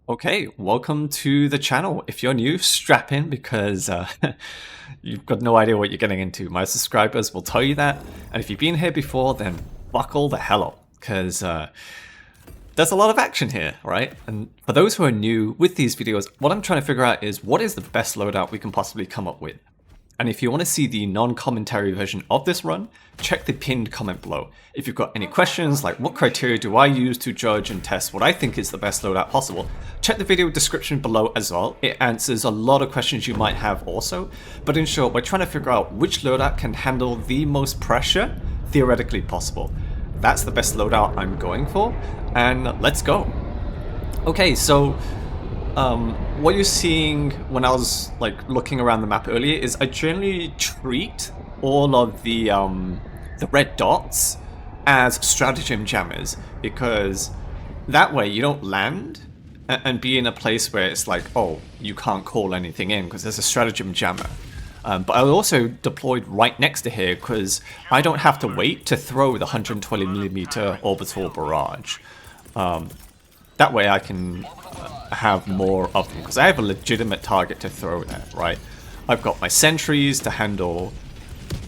Okay, welcome to the channel. If you're new, strap in because you've got no idea what you're getting into. My subscribers will tell you that, and if you've been here before, then buckle the hell up because there's a lot of action here, right? And for those who are new with these videos, what I'm trying to figure out is what is the best loadout we can possibly come up with. And if you want to see the non-commentary version of this run, check the pinned comment below. If you've got any questions like what criteria do I use to judge and test what I think is the best loadout possible, check the video description below as well. It answers a lot of questions you might have also. But in short, we're trying to figure out which loadout can handle the most pressure theoretically possible. That's the best loadout I'm going for, and let's go. Okay, so what you're seeing when I was looking around the map earlier is I generally treat all of the red dots as stratagem jammers, because that way you don't land and be in a place where it's like, oh, you can't call anything in because there's a stratagem jammer. But I also deployed right next to here because I don't have to wait to throw the 120mm Orbital Barrage. That way I can have more of them, because I have a legitimate target to throw at, right? I've got my sentries to handle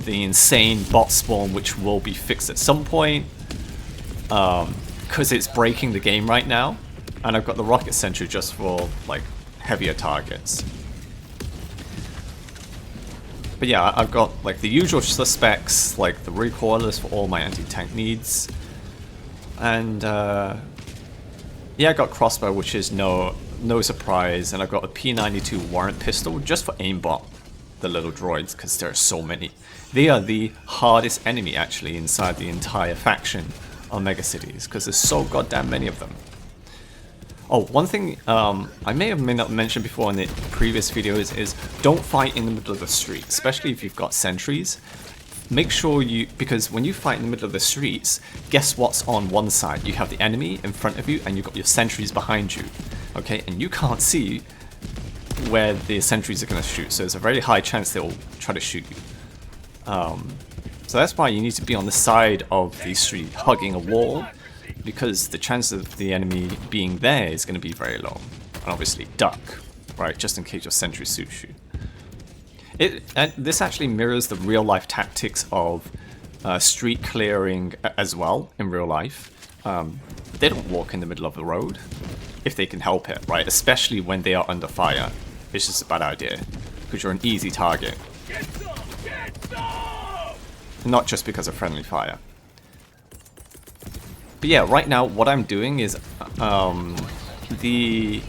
the insane bot spawn, which will be fixed at some point, because it's breaking the game right now. And I've got the rocket sentry just for heavier targets. But yeah, I've got the usual suspects, like the Recoilless for all my anti-tank needs. And yeah, I got Crossbow, which is no surprise, and I've got a P92 Warrant pistol just for aimbot the little droids, because there are so many. They are the hardest enemy actually inside the entire faction on Megacities, because there's so goddamn many of them. Oh, one thing I may not mentioned before in the previous videos is don't fight in the middle of the street, especially if you've got sentries. Make sure because when you fight in the middle of the streets, guess what's on one side? You have the enemy in front of you and you've got your sentries behind you, okay? And you can't see where the sentries are going to shoot, so there's a very high chance they'll try to shoot you. So that's why you need to be on the side of the street, hugging a wall, because the chance of the enemy being there is going to be very low. And obviously duck, right, just in case your sentry shoots you. This actually mirrors the real-life tactics of street clearing as well in real life. They don't walk in the middle of the road if they can help it, right? Especially when they are under fire. It's just a bad idea, because you're an easy target. Not just because of friendly fire. But yeah, right now what I'm doing is the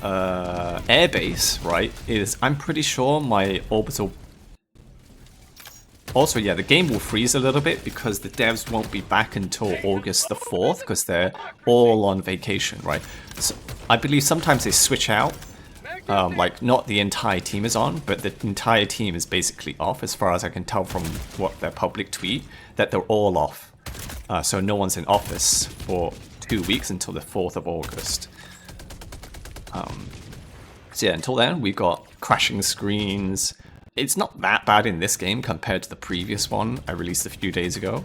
airbase, right, is I'm pretty sure my orbital... Also, yeah, the game will freeze a little bit because the devs won't be back until August the 4th because they're all on vacation, right? So I believe sometimes they switch out, not the entire team is on, but the entire team is basically off, as far as I can tell from what their public tweet, that they're all off. So no one's in office for 2 weeks until the 4th of August. So yeah, until then, we've got crashing screens. It's not that bad in this game compared to the previous one I released a few days ago.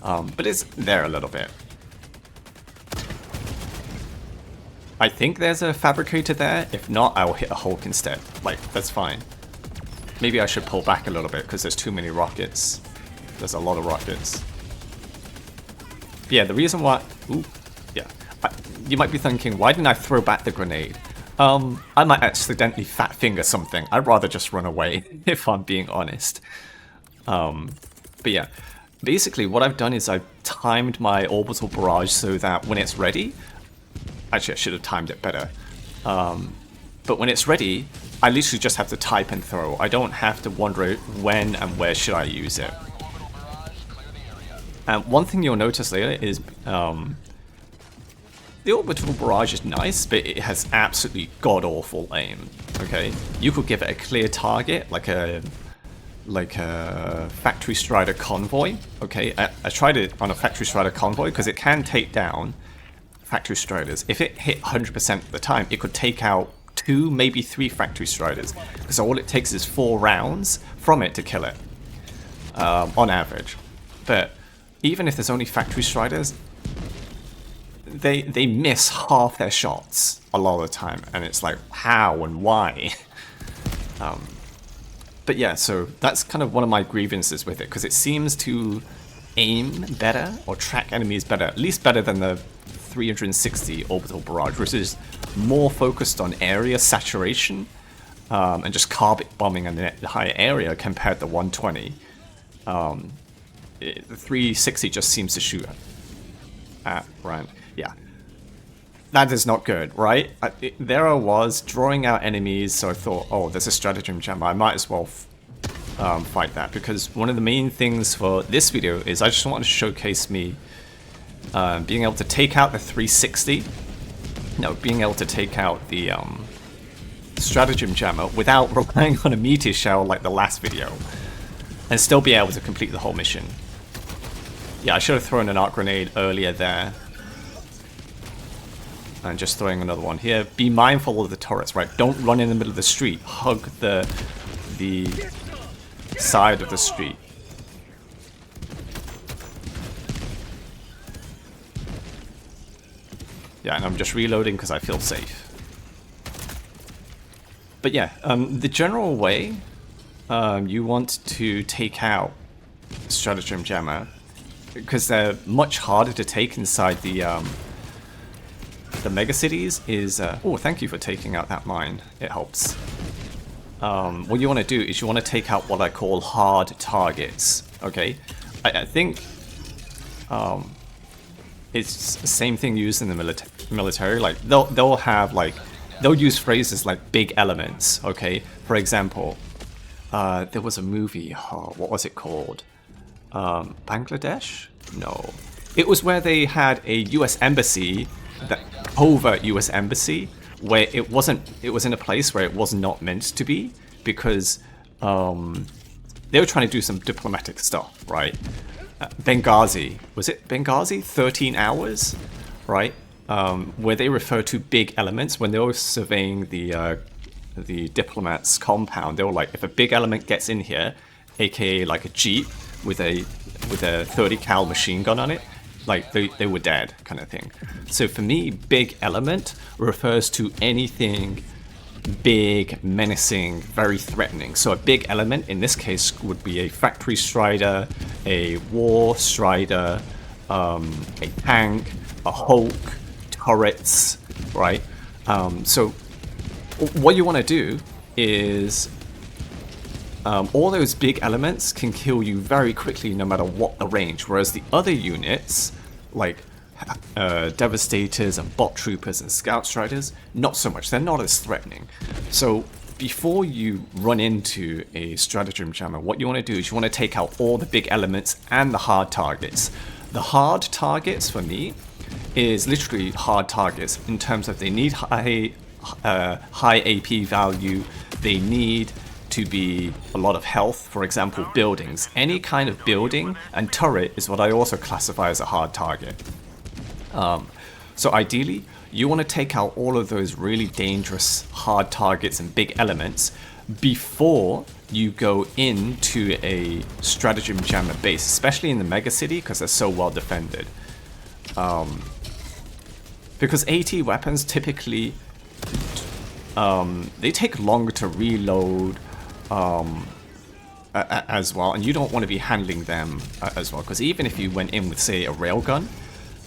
But it's there a little bit. I think there's a fabricator there. If not, I will hit a Hulk instead. That's fine. Maybe I should pull back a little bit because there's too many rockets. There's a lot of rockets. Yeah, the reason why... Ooh, yeah. You might be thinking, why didn't I throw back the grenade? I might accidentally fat finger something. I'd rather just run away, if I'm being honest. But yeah, basically what I've done is I've timed my orbital barrage so that when it's ready... Actually, I should have timed it better. But when it's ready, I literally just have to type and throw. I don't have to wonder when and where should I use it. And one thing you'll notice later is the orbital barrage is nice, but it has absolutely god-awful aim. Okay, you could give it a clear target, like a factory strider convoy. Okay, I tried it on a factory strider convoy because it can take down factory striders. If it hit 100% of the time, it could take out 2, maybe 3 factory striders, because all it takes is 4 rounds from it to kill it, on average. But even if there's only factory striders, they miss half their shots a lot of the time, and it's like, how and why? But yeah, so that's kind of one of my grievances with it, because it seems to aim better or track enemies better, at least better than the 360 Orbital Barrage, which is more focused on area saturation and just carpet bombing in the higher area compared to 120. The 360 just seems to shoot at Rand. Yeah. That is not good, right? There I was, drawing out enemies, so I thought, oh, there's a stratagem gem, I might as well fight that, because one of the main things for this video is I just want to showcase me being able to take out the 360, no, being able to take out the stratagem jammer without relying on a meteor shell like the last video, and still be able to complete the whole mission. Yeah, I should have thrown an arc grenade earlier there. And just throwing another one here. Be mindful of the turrets, right? Don't run in the middle of the street. Hug the side of the street. Yeah, and I'm just reloading because I feel safe. But yeah, the general way you want to take out Stratagem Jammer, because they're much harder to take inside the megacities, is... oh, thank you for taking out that mine. It helps. What you want to do is you want to take out what I call hard targets, okay? I think it's the same thing used in the military. Like, they'll have, like... They'll use phrases like big elements, okay? For example, there was a movie, oh, what was it called? Bangladesh? No. It was where they had a US embassy, that covert US embassy, where it was in a place where it was not meant to be, because they were trying to do some diplomatic stuff, right? Benghazi, was it Benghazi? 13 hours, right? Where they refer to big elements when they were surveying the diplomats' compound. They were like, if a big element gets in here, aka like a jeep with a 30 cal machine gun on it, like they were dead, kind of thing. So for me, big element refers to anything big, menacing, very threatening. So a big element in this case would be a factory strider, a war strider, a tank, a Hulk, turrets, right? So what you want to do is all those big elements can kill you very quickly no matter what the range, whereas the other units, like Devastators and Bot Troopers and Scout Striders, not so much. They're not as threatening. So before you run into a Stratagem Jammer, what you want to do is you want to take out all the big elements and the hard targets. The hard targets for me is literally hard targets in terms of they need high AP value, they need to be a lot of health. For example, buildings. Any kind of building and turret is what I also classify as a hard target. So ideally, you want to take out all of those really dangerous hard targets and big elements before you go into a Stratagem Jammer base, especially in the megacity because they're so well defended. Because AT weapons typically they take longer to reload as well, and you don't want to be handling them as well, because even if you went in with, say, a railgun,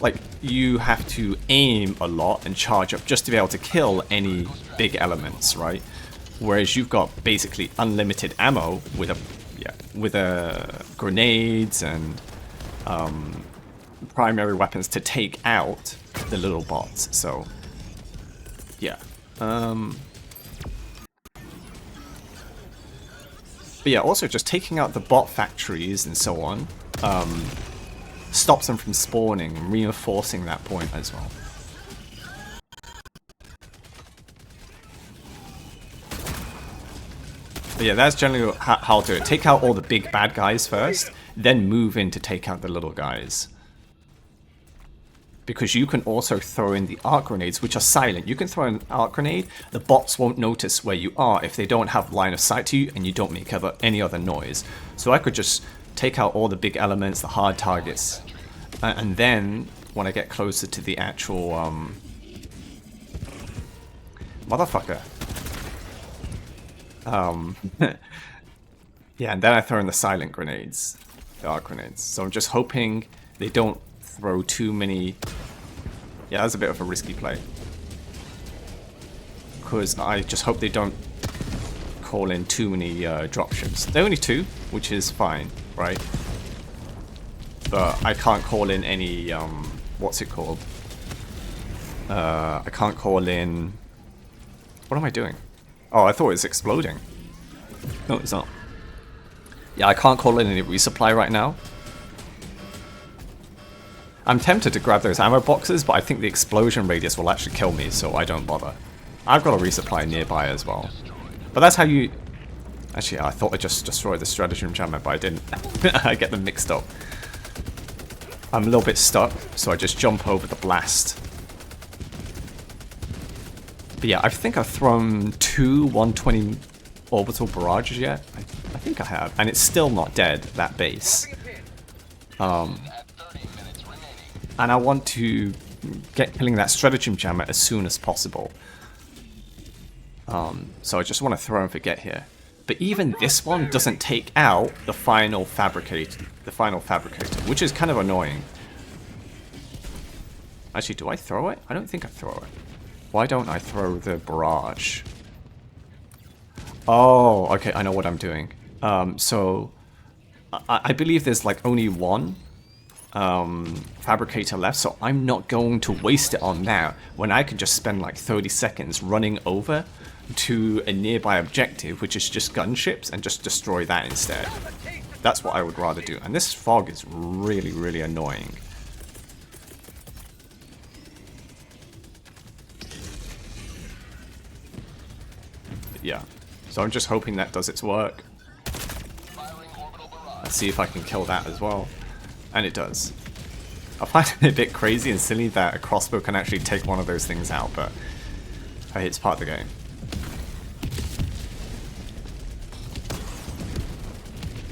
like, you have to aim a lot and charge up just to be able to kill any big elements, right? Whereas you've got basically unlimited ammo with grenades and primary weapons to take out the little bots. So yeah. But yeah, also just taking out the bot factories and so on stops them from spawning and reinforcing that point as well. But yeah, that's generally how I'll do it. Take out all the big bad guys first, then move in to take out the little guys. Because you can also throw in the arc grenades, which are silent. You can throw an arc grenade, the bots won't notice where you are if they don't have line of sight to you and you don't make any other noise. So I could just take out all the big elements, the hard targets, and then when I get closer to the actual motherfucker. Yeah, and then I throw in the silent grenades, the arc grenades. So I'm just hoping they don't throw too many. Yeah, that's a bit of a risky play. Because I just hope they don't call in too many dropships. They're only 2, which is fine, right? But I can't call in any, what's it called? I can't call in... What am I doing? Oh, I thought it was exploding. No, it's not. Yeah, I can't call in any resupply right now. I'm tempted to grab those ammo boxes, but I think the explosion radius will actually kill me, so I don't bother. I've got a resupply nearby as well. But that's how you... Actually, I thought I just destroyed the stratagem jammer, but I didn't. I get them mixed up. I'm a little bit stuck, so I just jump over the blast. But yeah, I think I've thrown 2 120 orbital barrages yet. I think I have. And it's still not dead, that base. And I want to get killing that stratagem jammer as soon as possible. So I just want to throw and forget here. But even this one doesn't take out the final fabricator, which is kind of annoying. Actually, do I throw it? I don't think I throw it. Why don't I throw the barrage? Oh, okay, I know what I'm doing. So I believe there's like only one fabricator left, so I'm not going to waste it on that when I can just spend like 30 seconds running over to a nearby objective, which is just gunships, and just destroy that instead. That's what I would rather do. And this fog is really, really annoying. But yeah, so I'm just hoping that does its work. Let's see if I can kill that as well. And it does. I find it a bit crazy and silly that a crossbow can actually take one of those things out, but hey, it's part of the game.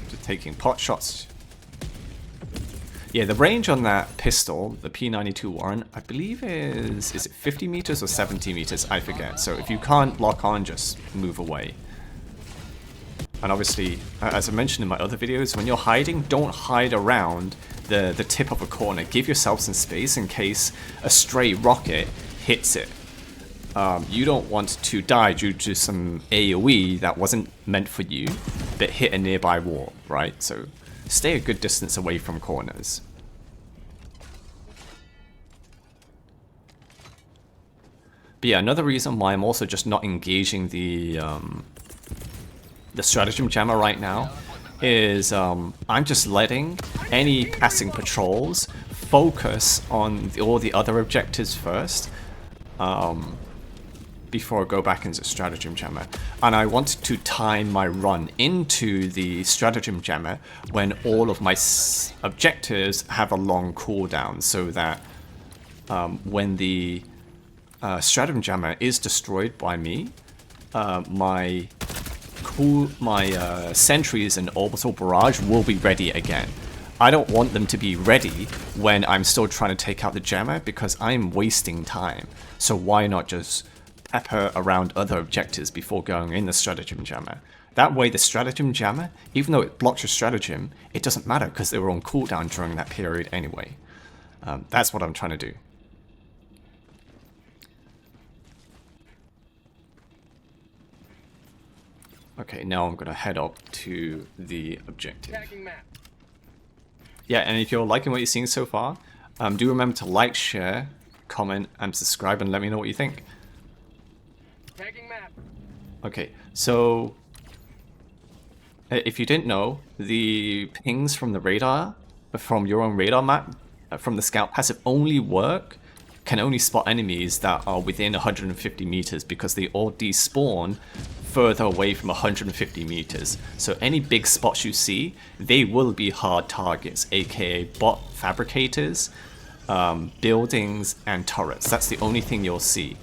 Just taking pot shots. Yeah, the range on that pistol, the P92 Warrant, I believe is it 50 meters or 70 meters? I forget. So if you can't lock on, just move away. And obviously, as I mentioned in my other videos, when you're hiding, don't hide around the tip of a corner. Give yourself some space in case a stray rocket hits it. You don't want to die due to some AoE that wasn't meant for you, but hit a nearby wall, right? So stay a good distance away from corners. But yeah, another reason why I'm also just not engaging the stratagem jammer right now is I'm just letting any passing patrols focus on all the other objectives first before I go back into stratagem jammer. And I want to time my run into the stratagem jammer when all of my objectives have a long cooldown, so that when the stratagem jammer is destroyed by me, my sentries and orbital barrage will be ready again. I don't want them to be ready when I'm still trying to take out the jammer, because I'm wasting time. So why not just pepper around other objectives before going in the stratagem jammer? That way the stratagem jammer, even though it blocks your stratagem, it doesn't matter because they were on cooldown during that period anyway. That's what I'm trying to do. Okay, now I'm going to head up to the objective. Yeah, and if you're liking what you're seeing so far, do remember to like, share, comment, and subscribe, and let me know what you think. Okay, so if you didn't know, the pings from the radar, from your own radar map, from the scout passive only can only spot enemies that are within 150 meters, because they all despawn further away from 150 meters. So any big spots you see, they will be hard targets, aka bot fabricators, buildings, and turrets. That's the only thing you'll see.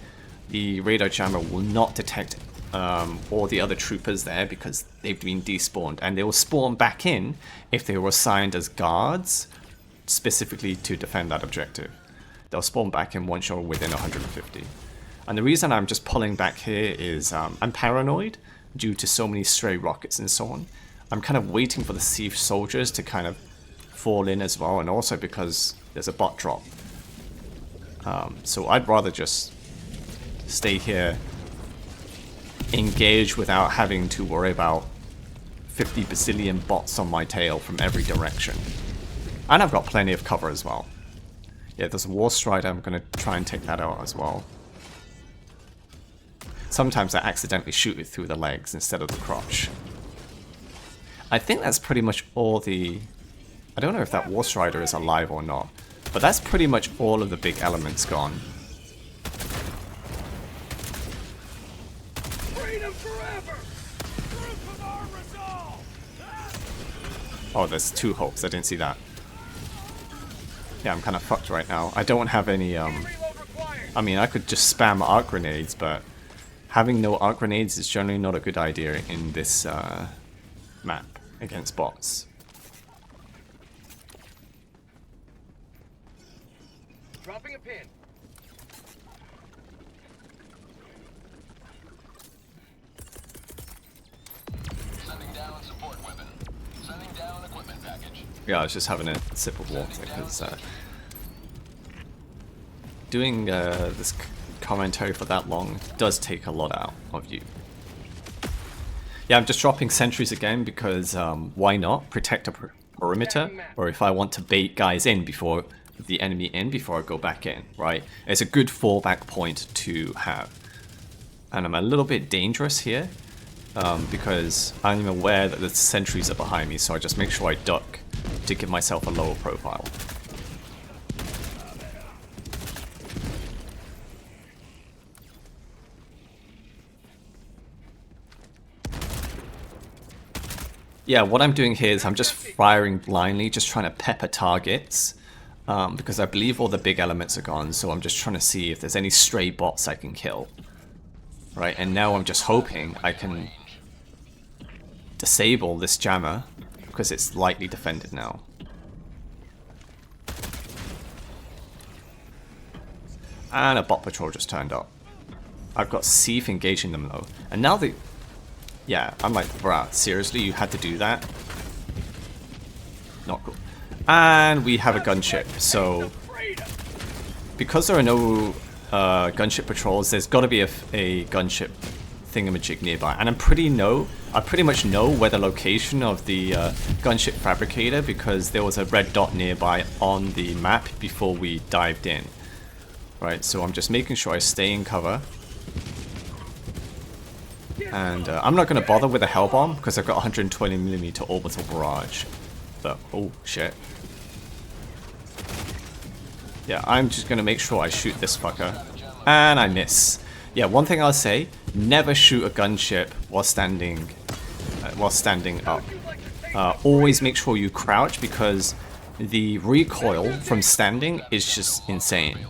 The radar jammer will not detect all the other troopers there because they've been despawned, and they will spawn back in if they were assigned as guards specifically to defend that objective. they'll spawn back in once you're within 150. And the reason I'm just pulling back here is I'm paranoid due to so many stray rockets and so on. I'm kind of waiting for the siege soldiers to kind of fall in as well, and also because there's a bot drop. So I'd rather just stay here, engage without having to worry about 50 bazillion bots on my tail from every direction. And I've got plenty of cover as well. Yeah, there's a War Strider, I'm going to try and take that out as well. Sometimes I accidentally shoot it through the legs instead of the crotch. I think that's pretty much all the... I don't know if that War Strider is alive or not, but that's pretty much all of the big elements gone. Freedom forever! Oh, there's 2 hulks, I didn't see that. Yeah, I'm kind of fucked right now. I don't have any, I mean, I could just spam arc grenades, but having no arc grenades is generally not a good idea in this map against bots. Dropping a pin. Sending down support weapon. Sending down equipment package. Yeah, I was just having a sip of water because doing this commentary for that long does take a lot out of you. Yeah, I'm just dropping sentries again because why not? Protect a perimeter, or if I want to bait guys in before the enemy in before I go back in, right? It's a good fallback point to have. And I'm a little bit dangerous here because I'm aware that the sentries are behind me, so I just make sure I duck to give myself a lower profile. Yeah, what I'm doing here is I'm just firing blindly, just trying to pepper targets. Because I believe all the big elements are gone, so I'm just trying to see if there's any stray bots I can kill. Right, and now I'm just hoping I can disable this jammer, because it's lightly defended now. And a bot patrol just turned up. I've got Seath engaging them though. And now they... Yeah, I'm like, bruh, seriously, you had to do that? Not cool. And we have a gunship, so because there are no gunship patrols, there's got to be a gunship thingamajig nearby. And I pretty much know where the location of the gunship fabricator, because there was a red dot nearby on the map before we dived in. Right, so I'm just making sure I stay in cover. And I'm not going to bother with a hell bomb because I've got 120mm orbital barrage. But, oh shit. Yeah, I'm just going to make sure I shoot this fucker. And I miss. Yeah, one thing I'll say, never shoot a gunship while standing up. Always make sure you crouch because the recoil from standing is just insane.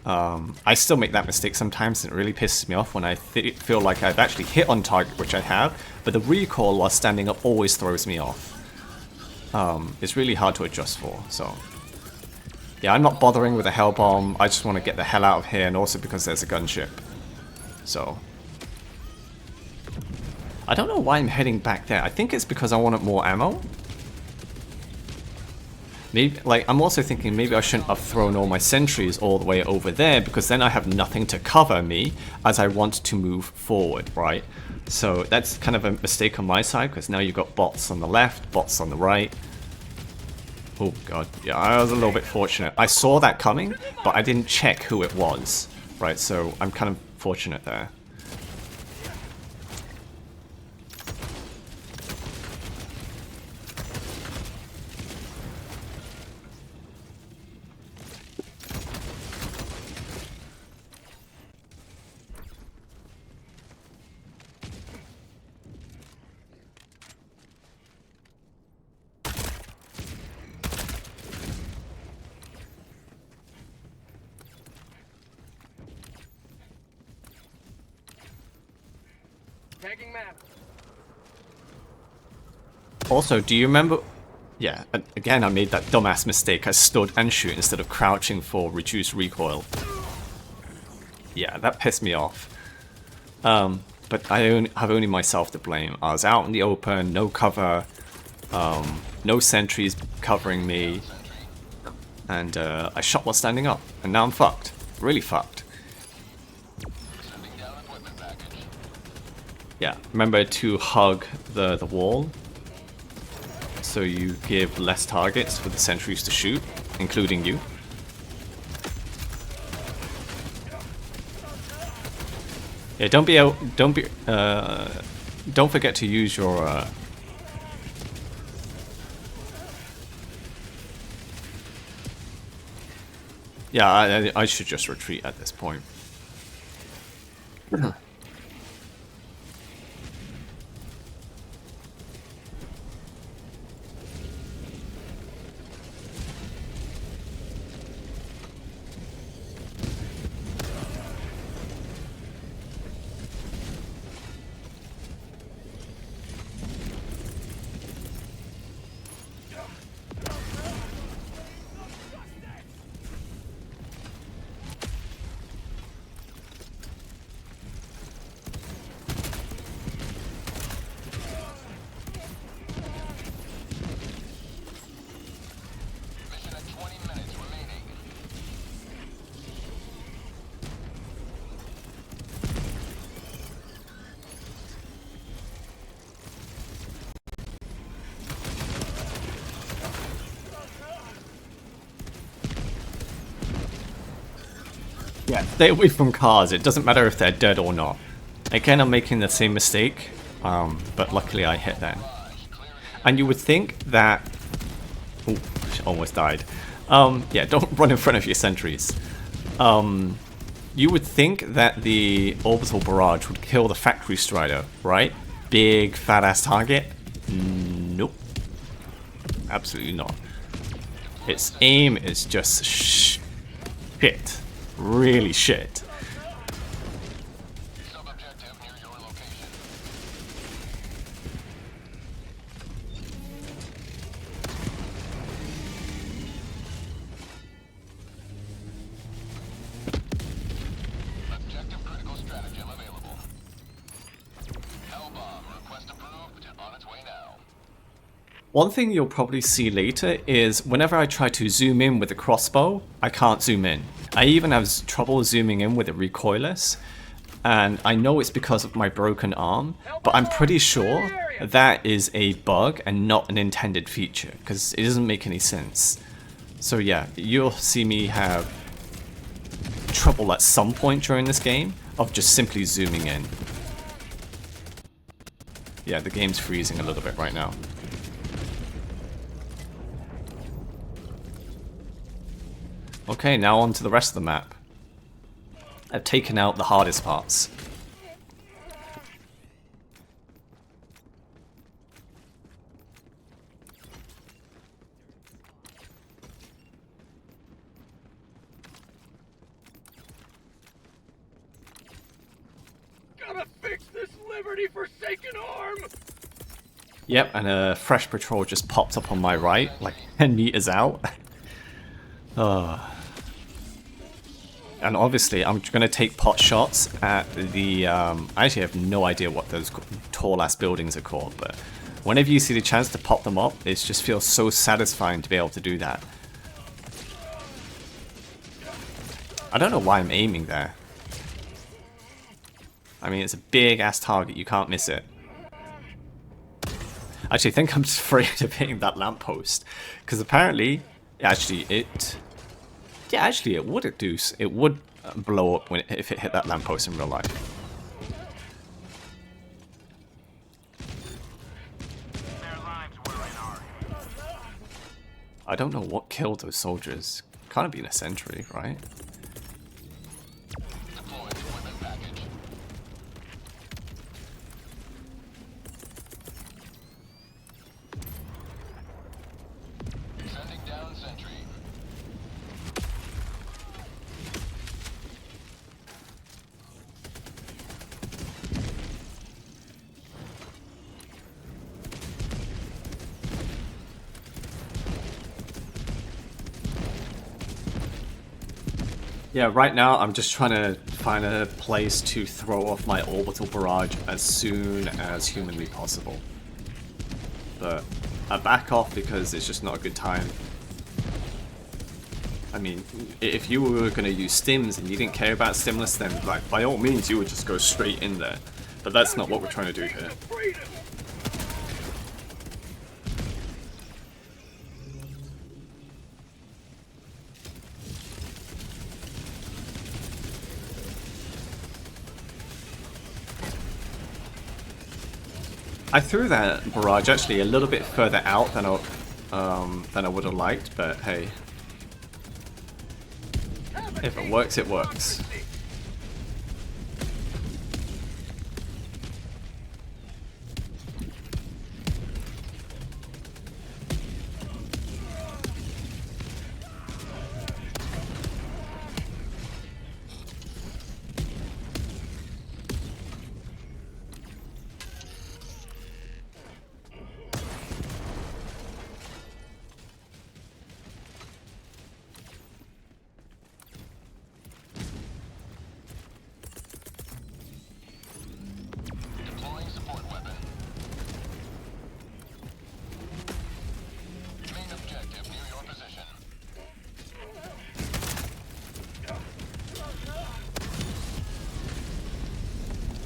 I still make that mistake sometimes, and it really pisses me off when I feel like I've actually hit on target, which I have, but the recoil while standing up always throws me off. It's really hard to adjust for, so... Yeah, I'm not bothering with a hell bomb, I just want to get the hell out of here, and also because there's a gunship. So... I don't know why I'm heading back there, I think it's because I wanted more ammo. Maybe, like, I'm also thinking maybe I shouldn't have thrown all my sentries all the way over there, because then I have nothing to cover me as I want to move forward, right? So that's kind of a mistake on my side, because now you've got bots on the left, bots on the right. Oh god, yeah, I was a little bit fortunate. I saw that coming, but I didn't check who it was, right? So I'm kind of fortunate there. Also, do you remember Yeah, again, I made that dumbass mistake. I stood and shoot instead of crouching for reduced recoil. Yeah, that pissed me off. But I have only myself to blame. I was out in the open, no cover, no sentries covering me, and I shot while standing up, and now I'm fucked. Really fucked. Sending down equipment package. Yeah, remember to hug the wall, so you give less targets for the sentries to shoot, including you. Yeah, don't forget to use your yeah, I should just retreat at this point. Mission at 20 minutes remaining. Yeah, stay away from cars. It doesn't matter if they're dead or not. Again, I'm making the same mistake, but luckily I hit them. And you would think that... Ooh, almost died. Yeah, don't run in front of your sentries. You would think that the Orbital Barrage would kill the Factory Strider, right? Big, fat-ass target. Nope. Absolutely not. Its aim is just shit. Really shit. Sub-objective near your location. Objective critical stratagem available. Hellbomb request approved. On its way now. One thing you'll probably see later is whenever I try to zoom in with the crossbow, I can't zoom in. I even have trouble zooming in with the Recoilless, and I know it's because of my broken arm, but I'm pretty sure that is a bug and not an intended feature, because it doesn't make any sense. So yeah, you'll see me have trouble at some point during this game of just simply zooming in. Yeah, the game's freezing a little bit right now. Okay, now on to the rest of the map. I've taken out the hardest parts. Gotta fix this Liberty-forsaken arm! Yep, and a fresh patrol just popped up on my right, like 10 meters out. And obviously, I'm going to take pot shots at the... I actually have no idea what those tall-ass buildings are called, but whenever you see the chance to pop them up, it just feels so satisfying to be able to do that. I don't know why I'm aiming there. I mean, it's a big-ass target. You can't miss it. Actually, I think I'm just afraid of hitting that lamppost, because apparently, actually, it... Yeah, actually, it would reduce. It would blow up if it hit that lamppost in real life. I don't know what killed those soldiers. Can't have been a sentry, right? Deploying equipment package. Sending down sentry. Yeah, right now I'm just trying to find a place to throw off my Orbital Barrage as soon as humanly possible. But I back off because it's just not a good time. I mean, if you were going to use STIMS and you didn't care about stimulus, then like by all means you would just go straight in there. But that's not what we're trying to do here. I threw that barrage actually a little bit further out than I would have liked, but hey, if it works, it works.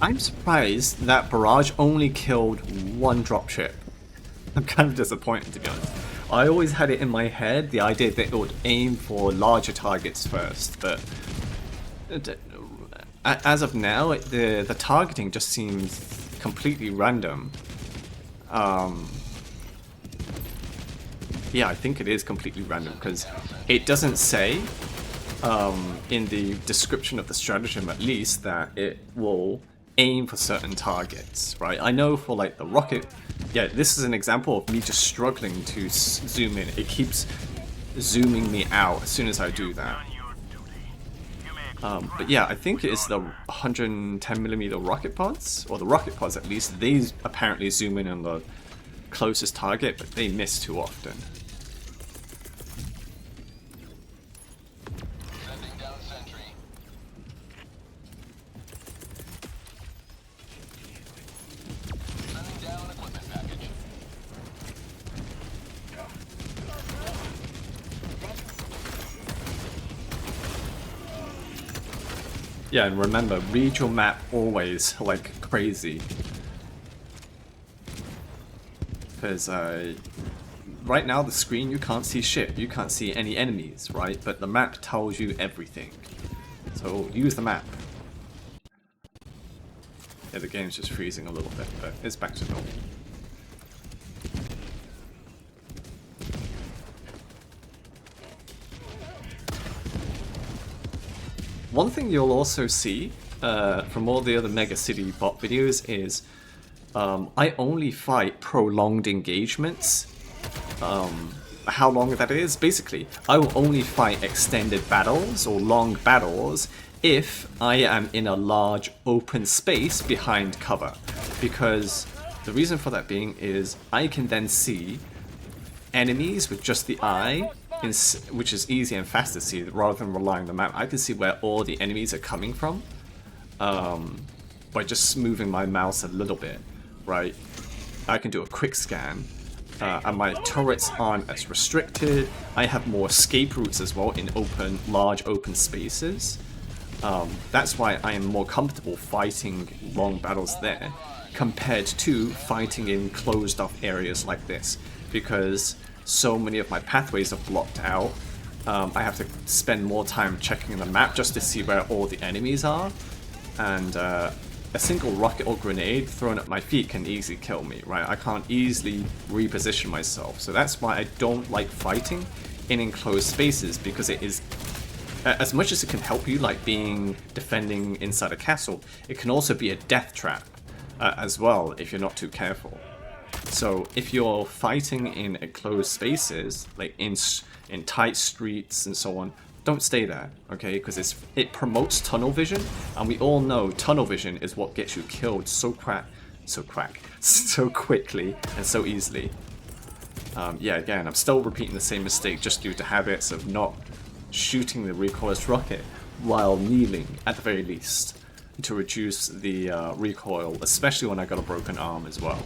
I'm surprised that Barrage only killed one dropship. I'm kind of disappointed, to be honest. I always had it in my head, the idea that it would aim for larger targets first, but as of now, the targeting just seems completely random. Yeah, I think it is completely random, because it doesn't say, in the description of the stratagem at least, that it will aim for certain targets, right? I know for like the rocket, yeah, this is an example of me just struggling to zoom in. It keeps zooming me out as soon as I do that. But yeah, I think it is the 110mm rocket pods, or the rocket pods at least. These apparently zoom in on the closest target, but they miss too often. Sending down sentry. Sending down equipment package. Yeah, and remember, read your map always like crazy. Because right now the screen, you can't see shit. You can't see any enemies, right? But the map tells you everything. So use the map. Yeah, the game's just freezing a little bit, but it's back to normal. One thing you'll also see from all the other Mega City bot videos is I only fight prolonged engagements. How long that is? Basically, I will only fight extended battles or long battles if I am in a large open space behind cover. Because the reason for that being is I can then see enemies with just the eye, which is easy and fast to see rather than relying on the map. I can see where all the enemies are coming from by just moving my mouse a little bit, right? I can do a quick scan, and my turrets aren't as restricted. I have more escape routes as well in large open spaces. That's why I am more comfortable fighting long battles there compared to fighting in closed off areas like this, because so many of my pathways are blocked out. I have to spend more time checking the map just to see where all the enemies are, and a single rocket or grenade thrown at my feet can easily kill me, right? I can't easily reposition myself, so that's why I don't like fighting in enclosed spaces, because it is, as much as it can help you, like defending inside a castle, it can also be a death trap as well if you're not too careful. So if you're fighting in enclosed spaces, like in tight streets and so on, don't stay there, okay? Because it promotes tunnel vision, and we all know tunnel vision is what gets you killed so quickly and so easily. Yeah, again, I'm still repeating the same mistake just due to habits of not shooting the recoilless rocket while kneeling, at the very least, to reduce the recoil, especially when I got a broken arm as well.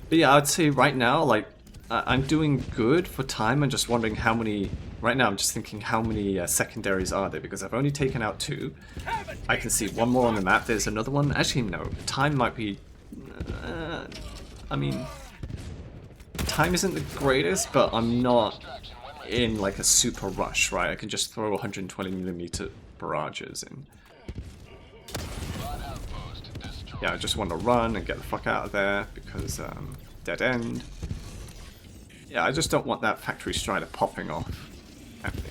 But yeah, I'd say right now, like, I'm doing good for time. I'm just wondering how many... Right now, I'm just thinking how many secondaries are there, because I've only taken out 2. I can see one more on the map. There's another one. Actually, no. Time might be... I mean... Time isn't the greatest, but I'm not in, like, a super rush, right? I can just throw 120mm barrages in. Yeah, I just want to run and get the fuck out of there, because, dead end. Yeah, I just don't want that factory strider popping off at me.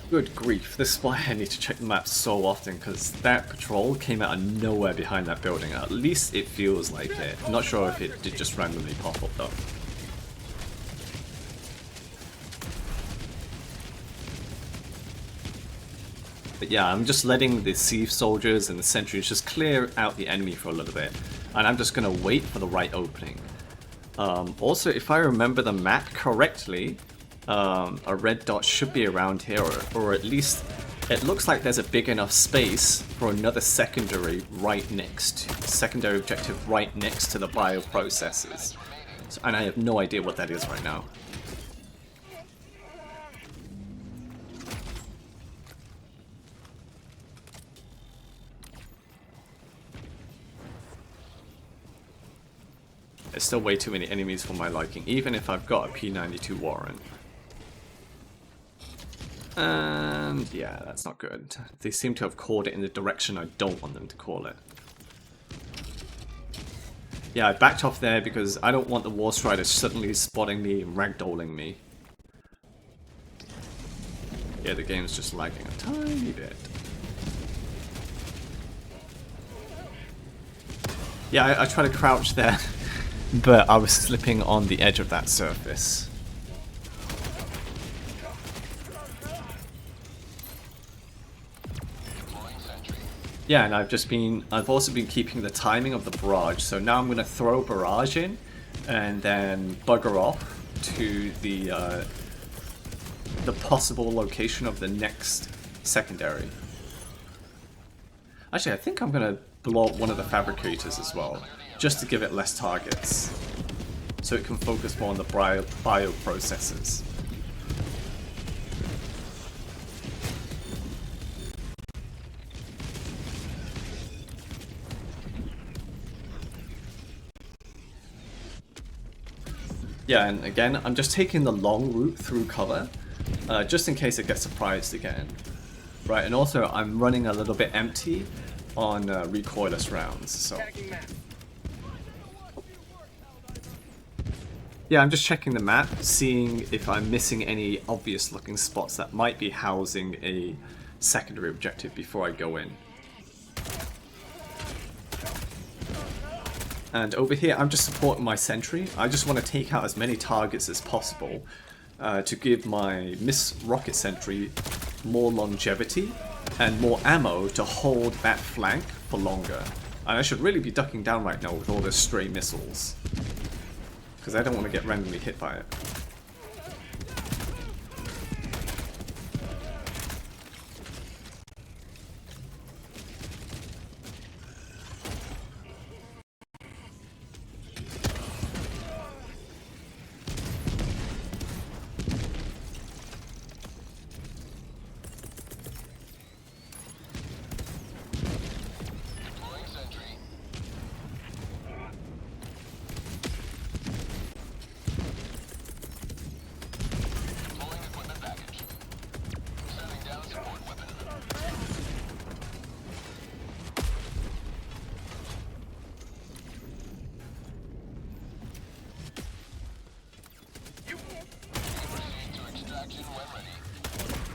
Good grief, this is why I need to check the map so often, because that patrol came out of nowhere behind that building. At least it feels like it. I'm not sure if it did just randomly pop up though. But yeah, I'm just letting the siege soldiers and the sentries just clear out the enemy for a little bit. And I'm just going to wait for the right opening. Also, if I remember the map correctly, a red dot should be around here, or at least it looks like there's a big enough space for another secondary secondary objective right next to the bioprocessors. So, and I have no idea what that is right now. There's still way too many enemies for my liking, even if I've got a P92 Warrant. And yeah, that's not good. They seem to have called it in the direction I don't want them to call it. Yeah, I backed off there because I don't want the War Strider suddenly spotting me and ragdolling me. Yeah, the game's just lagging a tiny bit. Yeah, I try to crouch there. But I was slipping on the edge of that surface. Yeah, and I've also been keeping the timing of the barrage. So now I'm going to throw barrage in, and then bugger off to the possible location of the next secondary. Actually, I think I'm going to blow up one of the fabricators as well, just to give it less targets, so it can focus more on the bioprocessors. Yeah, and again, I'm just taking the long route through cover, just in case it gets surprised again. Right, and also I'm running a little bit empty on recoilless rounds, so... Yeah, I'm just checking the map, seeing if I'm missing any obvious looking spots that might be housing a secondary objective before I go in. And over here, I'm just supporting my sentry. I just want to take out as many targets as possible to give my rocket sentry more longevity and more ammo to hold that flank for longer. And I should really be ducking down right now with all the stray missiles, because I don't want to get randomly hit by it.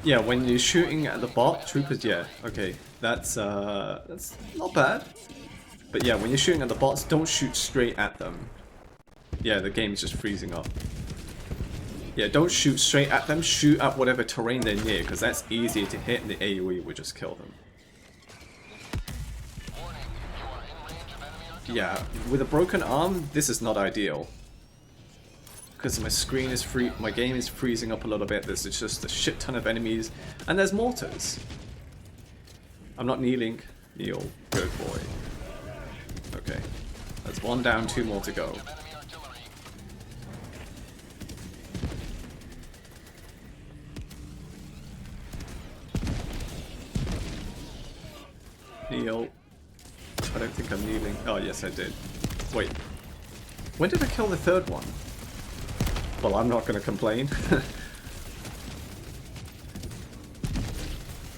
Yeah, when you're shooting at the bot troopers, yeah, okay, that's not bad. But yeah, when you're shooting at the bots, don't shoot straight at them. Yeah, the game's just freezing up. Yeah, don't shoot straight at them, shoot at whatever terrain they're near, because that's easier to hit and the AoE will just kill them. Yeah, with a broken arm, this is not ideal. Because my screen is my game is freezing up a little bit, there's just a shit ton of enemies, and there's mortars. I'm not kneeling. Kneel. Good boy. Okay. That's one down, 2 more to go. Kneel. I don't think I'm kneeling. Oh, yes, I did. Wait. When did I kill the 3rd one? Well, I'm not going to complain.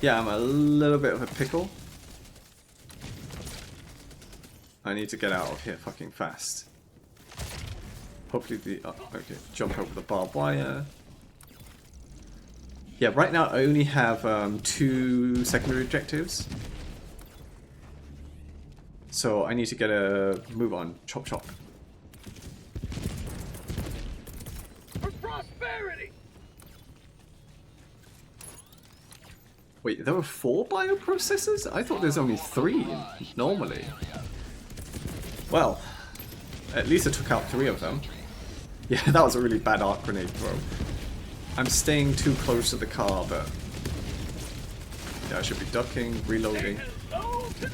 Yeah, I'm a little bit of a pickle. I need to get out of here fucking fast. Hopefully the... Oh, okay, jump over the barbed wire. Yeah, right now I only have 2 secondary objectives. So I need to get a move on. Chop chop. For prosperity. Wait, there were 4 bioprocessors? I thought there's only 3 normally. Well, at least I took out 3 of them. Yeah, that was a really bad arc grenade throw. I'm staying too close to the car, but... Yeah, I should be ducking, reloading.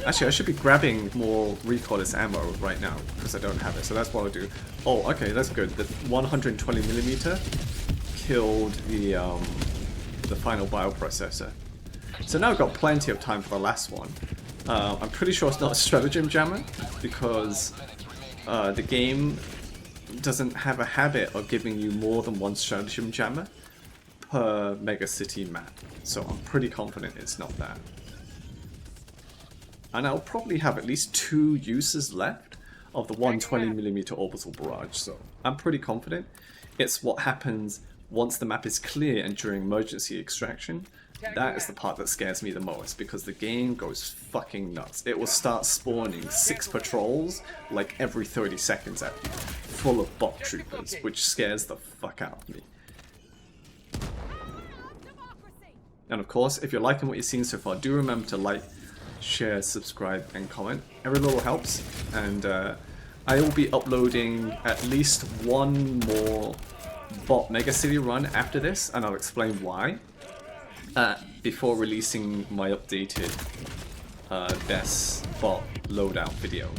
Actually, I should be grabbing more Recoilless ammo right now, because I don't have it, so that's what I'll do. Oh, okay, that's good. The 120mm killed the final bioprocessor. So now I've got plenty of time for the last one. I'm pretty sure it's not a stratagem jammer, because the game doesn't have a habit of giving you more than 1 stratagem jammer per mega city map. So I'm pretty confident it's not that. And I'll probably have at least 2 uses left of the 120mm orbital barrage, so I'm pretty confident. It's what happens once the map is clear and during emergency extraction. That is the part that scares me the most, because the game goes fucking nuts. It will start spawning 6 patrols like every 30 seconds at you, full of bot troopers, which scares the fuck out of me. And of course, if you're liking what you've seen so far, do remember to like, share, subscribe, and comment. Every little helps, and I will be uploading at least 1 more bot Mega City run after this, and I'll explain why. Before releasing my updated best bot loadout video.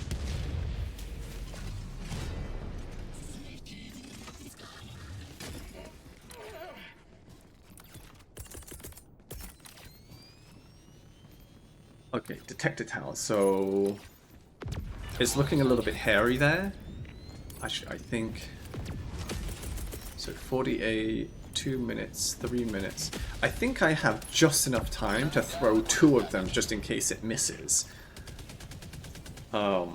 Okay, Detector tower. So it's looking a little bit hairy there. Actually, I think so. 48. 2 minutes, 3 minutes. I think I have just enough time to throw 2 of them just in case it misses. But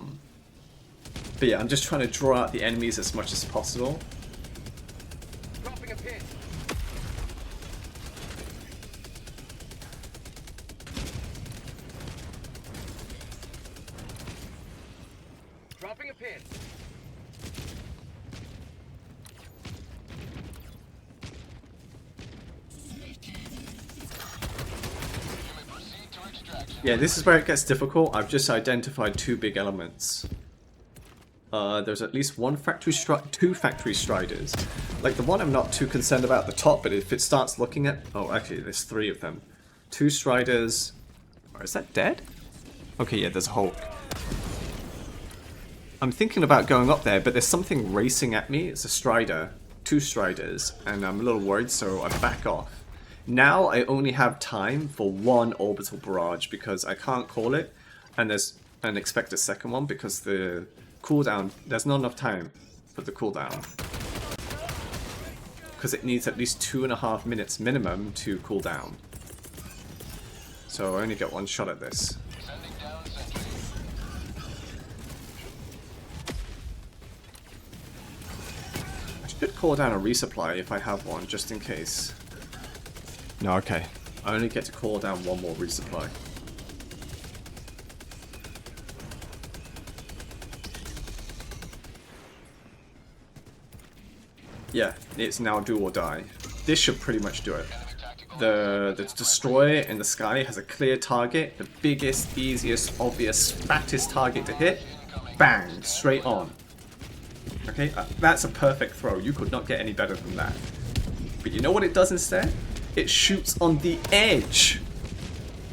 yeah, I'm just trying to draw out the enemies as much as possible. Dropping a pin. Dropping a pin. Yeah, this is where it gets difficult. I've just identified 2 big elements. There's at least 2 factory striders. Like the one I'm not too concerned about at the top, but if it starts looking at... Oh, actually, there's 3 of them. 2 striders. Oh, is that dead? Okay, yeah, there's a Hulk. I'm thinking about going up there, but there's something racing at me. It's a strider. 2 striders, and I'm a little worried, so I back off. Now I only have time for 1 orbital barrage because I can't call it, and expect a second one because the cooldown, there's not enough time for the cooldown. Because it needs at least 2.5 minutes minimum to cool down. So I only get 1 shot at this. I should call down a resupply if I have one, just in case. No, okay. I only get to call down 1 more resupply. Yeah, it's now do or die. This should pretty much do it. The destroyer in the sky has a clear target, the biggest, easiest, obvious, fattest target to hit. Bang! Straight on. Okay, that's a perfect throw. You could not get any better than that. But you know what it does instead? It shoots on the edge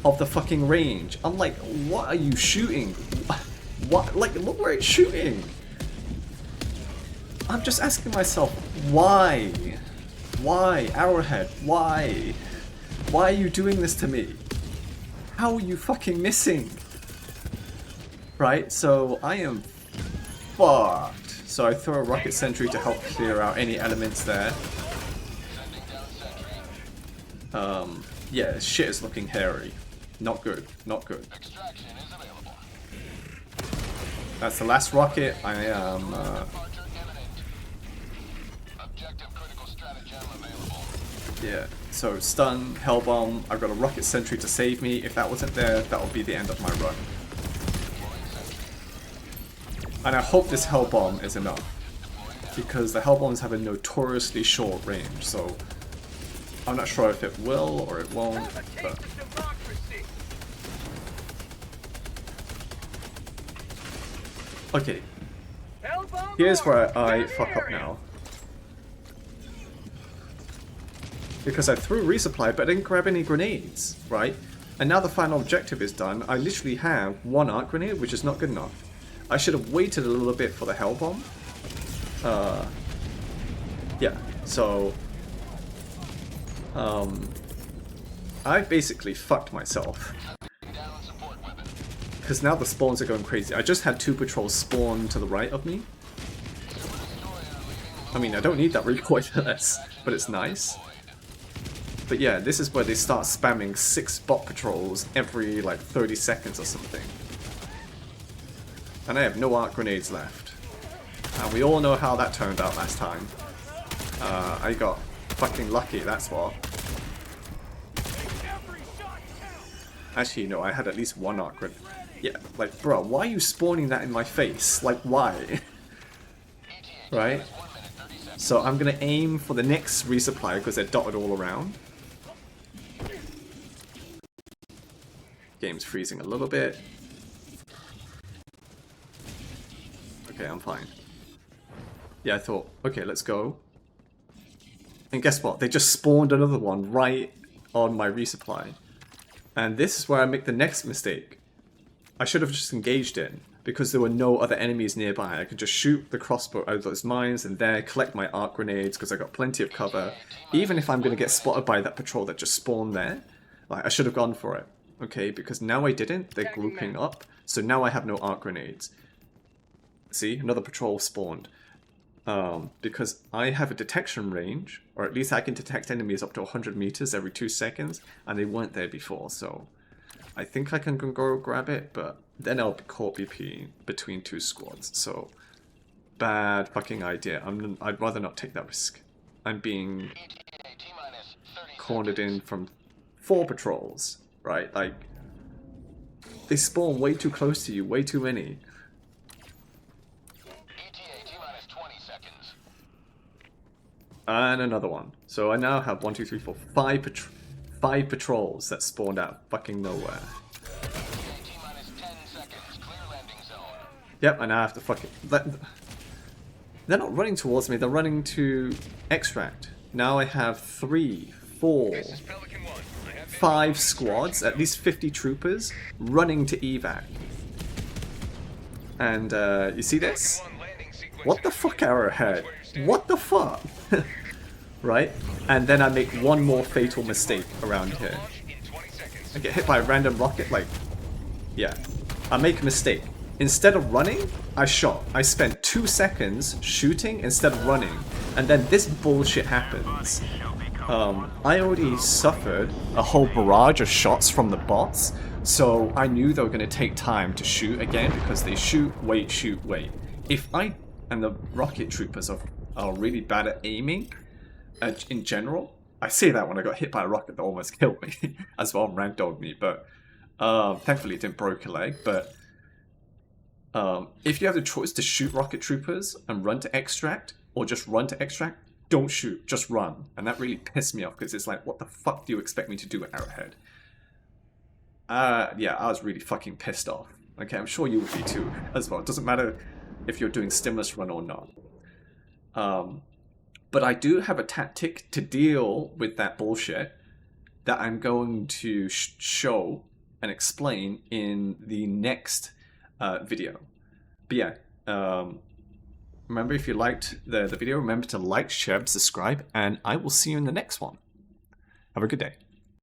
of the fucking range. I'm like, what are you shooting? What? Like, look where it's shooting. I'm just asking myself, why? Why, Arrowhead? Why? Why are you doing this to me? How are you fucking missing? Right, so I am fucked. So I throw a rocket sentry to help clear out any elements there. Yeah, shit is looking hairy. Not good, not good. Extraction is available. That's the last rocket. I am, Departure imminent. Objective critical stratagem available. yeah. So stun, hellbomb. I've got a rocket sentry to save me. If that wasn't there, that would be the end of my run. And I hope this hellbomb is enough, because the hellbombs have a notoriously short range. So I'm not sure if it will or it won't. But okay, here's where I fuck up now. Because I threw resupply, but I didn't grab any grenades, right? And now the final objective is done. I literally have one arc grenade, which is not good enough. I should have waited a little bit for the hell bomb. Yeah, so I basically fucked myself. Because now the spawns are going crazy. I just had 2 patrols spawn to the right of me. I mean, I don't need that recoilless, but it's nice. But yeah, this is where they start spamming 6 bot patrols every like 30 seconds or something. And I have no arc grenades left. And we all know how that turned out last time. I got fucking lucky, that's what. Actually, no, I had at least 1 arc grenade. Yeah, like, bro, why are you spawning that in my face? Like, why? Right? So I'm gonna aim for the next resupply because they're dotted all around. Game's freezing a little bit. Okay, I'm fine. Yeah, I thought, okay, let's go. And guess what? They just spawned another one right on my resupply. And this is where I make the next mistake. I should have just engaged in, because there were no other enemies nearby. I could just shoot the crossbow out of those mines and there collect my arc grenades because I got plenty of cover. Even if I'm going to get spotted by that patrol that just spawned there, like, I should have gone for it. Okay, because now I didn't. They're grouping up, so now I have no arc grenades. See, another patrol spawned. Because I have a detection range, or at least I can detect enemies up to 100 meters every 2 seconds, and they weren't there before, so I think I can go grab it, but then I'll be caught between 2 squads, so bad fucking idea. I'd rather not take that risk. I'm being cornered in from 4 patrols, right? Like, they spawn way too close to you, way too many. And another one. So I now have 1, 2, 3, 4, 5 patrols that spawned out of fucking nowhere. Yep, and I have to fucking... They're not running towards me, they're running to extract. Now I have 3, 4, 5 squads, at least 50 troopers, running to evac. And, you see this? What the fuck, Arrowhead? What the fuck? Right? And then I make one more fatal mistake around here. I get hit by a random rocket, like... Yeah. I make a mistake. Instead of running, I shot. I spent 2 seconds shooting instead of running. And then this bullshit happens. I already suffered a whole barrage of shots from the bots, so I knew they were going to take time to shoot again because they shoot, wait, shoot, wait. And the rocket troopers are really bad at aiming in general. I say that when I got hit by a rocket that almost killed me as well, ragdolled me, but thankfully it didn't break a leg. But if you have the choice to shoot rocket troopers and run to extract, or just run to extract, don't shoot, just run. And that really pissed me off because it's like, what the fuck do you expect me to do, Arrowhead? Yeah, I was really fucking pissed off. Okay, I'm sure you would be too, as well. It doesn't matter if you're doing stimulus run or not. But I do have a tactic to deal with that bullshit that I'm going to show and explain in the next video. But yeah, remember, if you liked the video, remember to like, share, subscribe, and I will see you in the next one. Have a good day.